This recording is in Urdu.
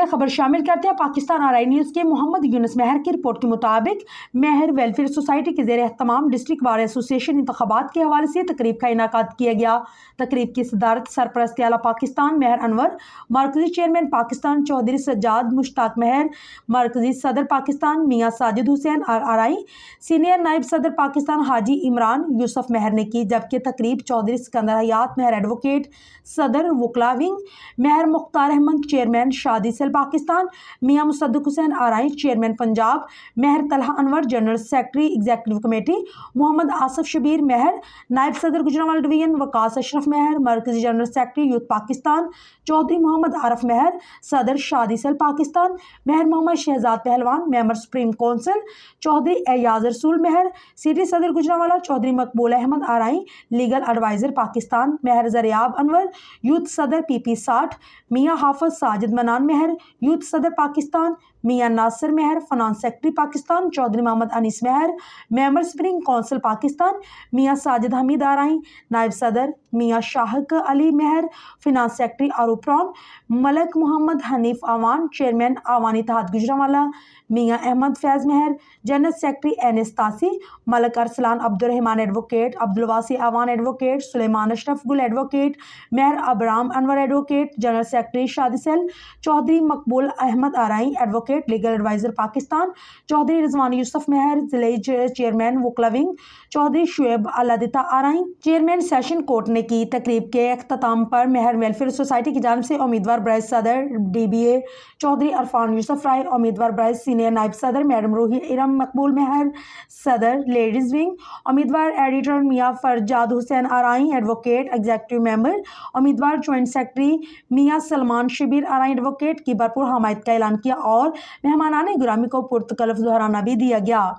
آگے خبر شامل کرتے ہیں پاکستان آر آئی نیوز کے محمد یونس مہر کی رپورٹ کے مطابق مہر ویلفیئر سوسائٹی کے زیر اہتمام ڈسٹرکٹ بار ایسوسی ایشن انتخابات کے حوالے سے تقریب کا انعقاد کیا گیا۔ تقریب کی صدارت سرپرست اعلیٰ پاکستان مہر انور، مرکزی چیئرمین پاکستان چودھری سجاد مشتاق مہر، مرکزی صدر پاکستان میاں ساجد حسین آر آئی، سینئر نائب صدر پاکستان حاجی عمران یوسف مہر نے کی، جبکہ تقریب چودھری سکندر حیات مہر ایڈوکیٹ صدر وکلا ونگ، مہر مختار احمد چیئرمین شادی cell Pakistan, Mian Musaddiq Hussain Arain chairman Punjab, Mehar Talha Anwar general secretary executive committee, Muhammad Asif Shabbir Mehar نائب صدر گجرانوالہ ڈویژن، وقاص اشرف مہر مرکزی general secretary youth Pakistan, Chaudhry Muhammad Arif Mehar صدر شادی سیل پاکستان، مہر محمد شہزاد پہلوان member supreme council, Chaudhry Ayaz Rasool Mehar city صدر Gujranwala, Chaudhry Maqbool Ahmad Arain legal adviser Pakistan, مہر زریاب انور یوتھ صدر پی پی 60، میاں حافظ ساجد منان مہر یوتھ صدر پاکستان، میاں ناصر مہر فنانس سیکرٹری پاکستان، چودھری محمد انیس مہر ممبر سپرنگ کونسل پاکستان، میاں ساجد حمید آر آئی نائب صدر، میاں شاہق علی مہر فنانس سیکرٹری آروپرون، ملک محمد حنیف آوان چیئرمین آوان اتحاد Gujranwala, Mian Ahmad Faiz Mehar general secretary N S تاسی، Malik Arsalan Abdulrahman advocate, Abdulwasi Awan advocate, Suleman Ashraf Gill advocate, Mehar Abram Anwar advocate general secretary شادی cell, Chaudhry Maqbool Ahmad Arain advocate legal adviser Pakistan, Chaudhry Rizwan Yousaf Mehar ضلعی چیئرمین وکلا ونگ، چودھری شعیب الدتہ Arain chairman session court نے کی۔ تقریب کے اختتام پر مہر ویلفیئر سوسائٹی کی جانب سے امیدوار برائے صدر ڈی بی اے چودھری عرفان یوسف رائے، امیدوار برائے سینئر نائب صدر میڈم روحی ارم مقبول مہر صدر لیڈیز ونگ، امیدوار editor Mian Farjad Hussain Arain advocate executive member, امیدوار joint secretary Mian Salman Shabbir Arain advocate کی بھرپور حمایت کا اعلان کیا اور مہمانان گرامی کو پرتکلف ظہرانہ بھی دیا گیا۔